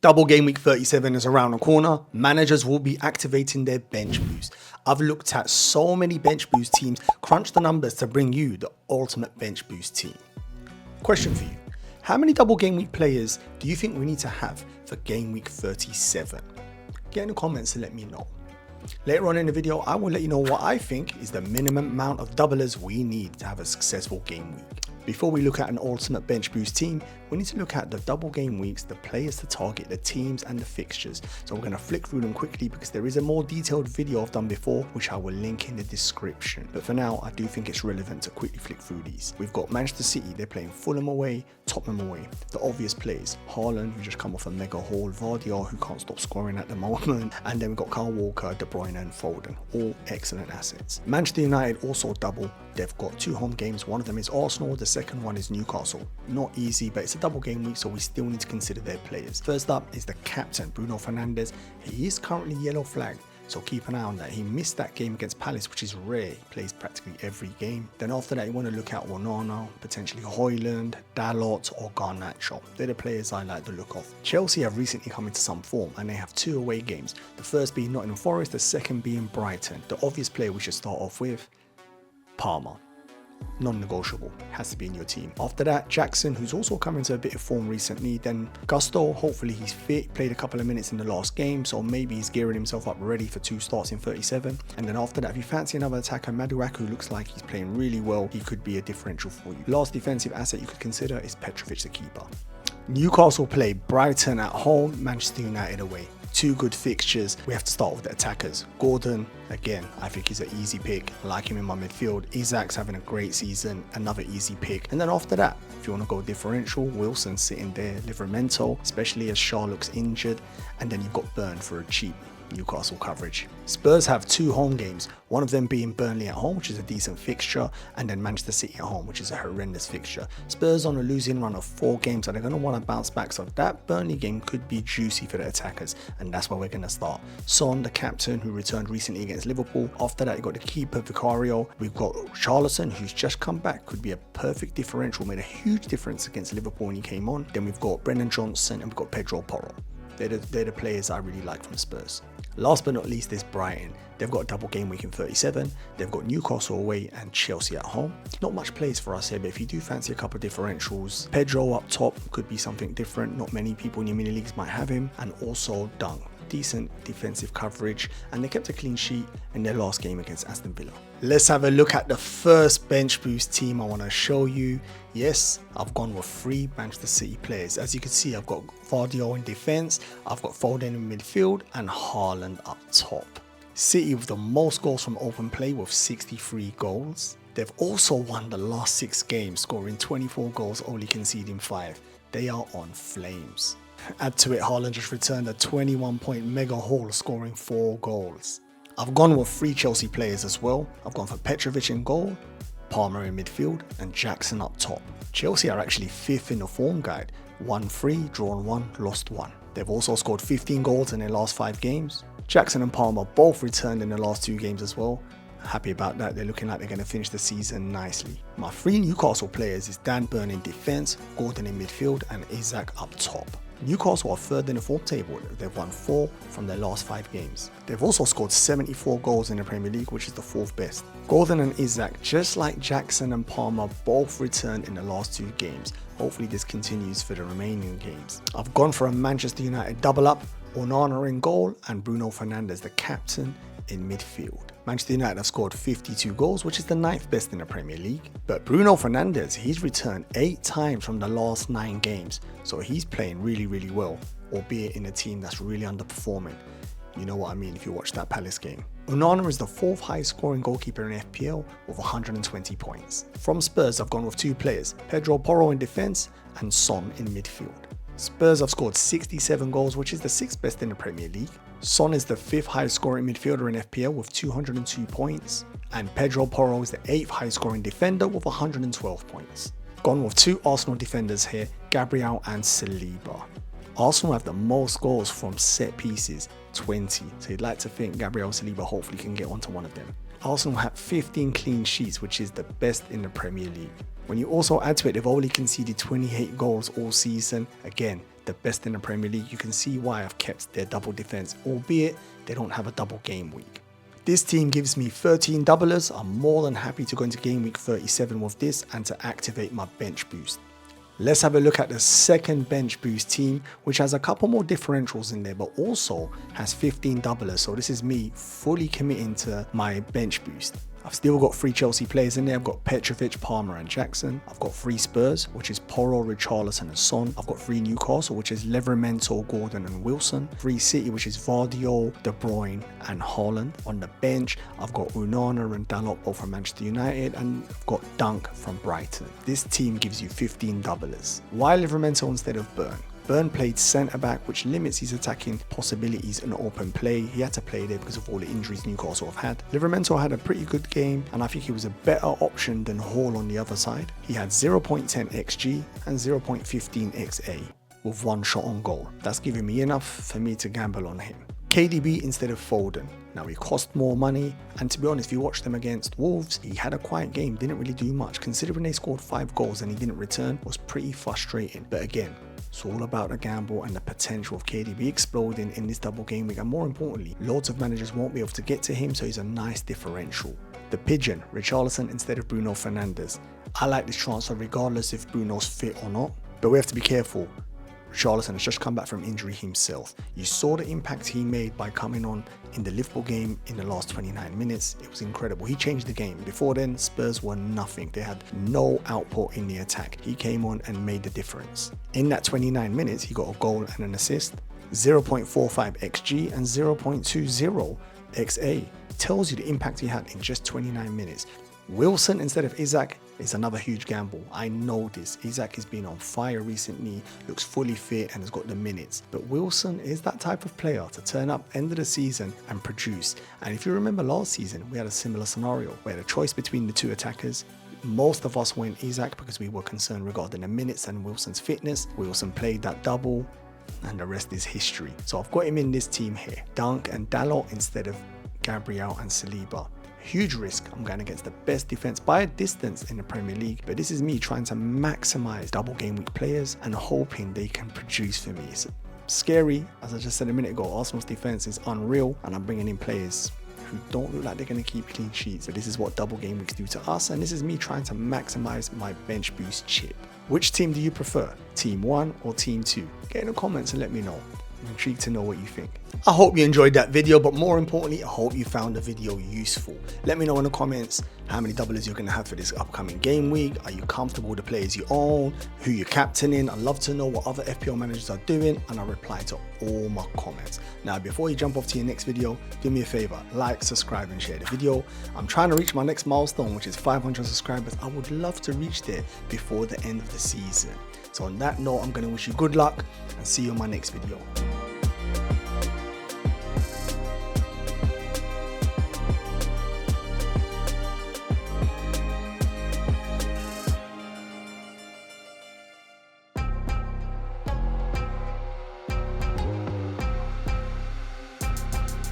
Double game week 37 is around the corner. Managers will be activating their bench boost. I've looked at so many bench boost teams, crunched the numbers to bring you the ultimate bench boost team. Question for you. How many double game week players do you think we need to have for game week 37? Get in the comments and let me know. Later on in the video, I will let you know what I think is the minimum amount of doublers we need to have a successful game week. Before we look at an ultimate bench boost team, we need to look at the double game weeks, the players to target, the teams and the fixtures. So we're going to flick through them quickly because there is a more detailed video I've done before, which I will link in the description. But for now, I do think it's relevant to quickly flick through these. We've got Manchester City, they're playing Fulham away, Tottenham away. The obvious players, Haaland, who just come off a mega haul, Vardy, who can't stop scoring at the moment, and then we've got Kyle Walker, De Bruyne and Foden, all excellent assets. Manchester United also double. They've got 2 home games, one of them is Arsenal, the second one is Newcastle. Not easy, but it's a double game week, so we still need to consider their players. First up is the captain, Bruno Fernandes. He is currently yellow flagged, so keep an eye on that. He missed that game against Palace, which is rare. He plays practically every game. Then after that, you want to look at Onana, potentially Højlund, Dalot or Garnacho. They're the players I like the look of. Chelsea have recently come into some form and they have 2 away games. The first being Nottingham Forest, the second being Brighton. The obvious player we should start off with, Palmer. Non-negotiable, has to be in your team. After that, Jackson, who's also come into a bit of form recently. Then Gusto, hopefully he's fit, played a couple of minutes in the last game, so maybe he's gearing himself up ready for 2 starts in 37. And then after that, if you fancy another attacker, Maduaku looks like he's playing really well. He could be a differential for you. Last defensive asset you could consider is Petrovic, the keeper. Newcastle play Brighton at home, Manchester United away. 2 good fixtures. We have to start with the attackers. Gordon, again, I think he's an easy pick. I like him in my midfield. Isak's having a great season, another easy pick. And then after that, if you want to go differential, Wilson's sitting there, Livramento, especially as Shaw looks injured. And then you've got Burn for a cheap Newcastle coverage. Spurs have 2 home games, one of them being Burnley at home, which is a decent fixture, and then Manchester City at home, which is a horrendous fixture. Spurs on a losing run of 4 games, so they're going to want to bounce back, so that Burnley game could be juicy for the attackers, and that's where we're going to start. Son, the captain, who returned recently against Liverpool. After that, you've got the keeper, Vicario. We've got Charlton, who's just come back, could be a perfect differential, made a huge difference against Liverpool when he came on. Then we've got Brennan Johnson, and we've got Pedro Porro. They're the players I really like from Spurs. Last but not least is Brighton. They've got a double game week in 37. They've got Newcastle away and Chelsea at home. Not much plays for us here, but if you do fancy a couple of differentials, Pedro up top could be something different. Not many people in your mini leagues might have him. And also Dung. Decent defensive coverage, and they kept a clean sheet in their last game against Aston Villa. Let's have a look at the first bench boost team I want to show you. Yes, I've gone with 3 Manchester City players. As you can see, I've got Vardy in defense, I've got Foden in midfield, and Haaland up top. City with the most goals from open play with 63 goals. They've also won the last 6 games, scoring 24 goals, only conceding 5. They are on flames. Add to it, Haaland just returned a 21-point mega haul, scoring 4 goals. I've gone with 3 Chelsea players as well. I've gone for Petrovic in goal, Palmer in midfield, and Jackson up top. Chelsea are actually 5th in the form guide. Won 3, drawn 1, lost 1. They've also scored 15 goals in their last 5 games. Jackson and Palmer both returned in the last 2 games as well. Happy about that. They're looking like they're going to finish the season nicely. My 3 Newcastle players is Dan Burn in defense, Gordon in midfield, and Isak up top. Newcastle are 3rd in the form table. They've won 4 from their last 5 games. They've also scored 74 goals in the Premier League, which is the 4th best. Gordon and Isak, just like Jackson and Palmer, both returned in the last 2 games. Hopefully this continues for the remaining games. I've gone for a Manchester United double up, Onana in goal and Bruno Fernandes, the captain, in midfield. Manchester United have scored 52 goals, which is the 9th best in the Premier League. But Bruno Fernandes, he's returned 8 times from the last 9 games. So he's playing really well, albeit in a team that's really underperforming. You know what I mean if you watch that Palace game. Onana is the 4th highest scoring goalkeeper in FPL with 120 points. From Spurs, I've gone with 2 players, Pedro Porro in defense and Son in midfield. Spurs have scored 67 goals, which is the 6th best in the Premier League. Son is the 5th highest scoring midfielder in FPL with 202 points. And Pedro Porro is the 8th highest scoring defender with 112 points. Gone with 2 Arsenal defenders here, Gabriel and Saliba. Arsenal have the most goals from set pieces, 20. So you'd like to think Gabriel Saliba hopefully can get onto one of them. Arsenal have 15 clean sheets, which is the best in the Premier League. When you also add to it, they've only conceded 28 goals all season. Again, the best in the Premier League. You can see why I've kept their double defense, albeit they don't have a double game week. This team gives me 13 doublers. I'm more than happy to go into game week 37 with this and to activate my bench boost. Let's have a look at the second bench boost team, which has a couple more differentials in there, but also has 15 doublers. So this is me fully committing to my bench boost. I've still got 3 Chelsea players in there. I've got Petrovic, Palmer and Jackson. I've got 3 Spurs, which is Porro, Richarlison and Son. I've got 3 Newcastle, which is Livramento, Gordon and Wilson. 3 City, which is Vardio, De Bruyne and Haaland. On the bench, I've got Unana and Dalot, both from Manchester United, and I've got Dunk from Brighton. This team gives you 15 doublers. Why Livramento instead of Burn? Burn played centre-back, which limits his attacking possibilities in open play. He had to play there because of all the injuries Newcastle have had. Livramento had a pretty good game, and I think he was a better option than Hall on the other side. He had 0.10 XG and 0.15 XA with 1 shot on goal. That's giving me enough for me to gamble on him. KDB instead of Foden. Now he cost more money, and to be honest, if you watched them against Wolves, he had a quiet game, didn't really do much. Considering they scored 5 goals and he didn't return, was pretty frustrating. But again, it's all about the gamble and the potential of KDB exploding in this double game week, and more importantly, loads of managers won't be able to get to him, so he's a nice differential. The Pigeon, Richarlison instead of Bruno Fernandes. I like this transfer regardless if Bruno's fit or not, but we have to be careful. Richarlison has just come back from injury himself. You saw the impact he made by coming on in the Liverpool game in the last 29 minutes. It was incredible. He changed the game. Before then, Spurs were nothing. They had no output in the attack. He came on and made the difference. In that 29 minutes, he got a goal and an assist, 0.45 XG and 0.20 XA. Tells you the impact he had in just 29 minutes. Wilson instead of Isaac is another huge gamble. I know this. Isaac has been on fire recently, looks fully fit and has got the minutes. But Wilson is that type of player to turn up end of the season and produce. And if you remember last season, we had a similar scenario. We had a choice between the 2 attackers. Most of us went Isaac because we were concerned regarding the minutes and Wilson's fitness. Wilson played that double and the rest is history. So I've got him in this team here. Dunk and Dalot instead of Gabriel and Saliba. Huge risk. I'm going against the best defense by a distance in the Premier League, but this is me trying to maximize double game week players and hoping they can produce for me. It's scary, as I just said a minute ago. Arsenal's defense is unreal, and I'm bringing in players who don't look like they're going to keep clean sheets. So this is what double game weeks do to us, and this is me trying to maximize my bench boost chip. Which team do you prefer? Team 1 or Team 2? Get in the comments and let me know. I'm intrigued to know what you think. I hope you enjoyed that video, but more importantly, I hope you found the video useful. Let me know in the comments how many doublers you're going to have for this upcoming game week. Are you comfortable with the players you own? Who you're captaining? I'd love to know what other FPL managers are doing, and I'll reply to all my comments. Now, before you jump off to your next video, do me a favor, like, subscribe and share the video. I'm trying to reach my next milestone, which is 500 subscribers. I would love to reach there before the end of the season. So on that note, I'm going to wish you good luck and see you in my next video.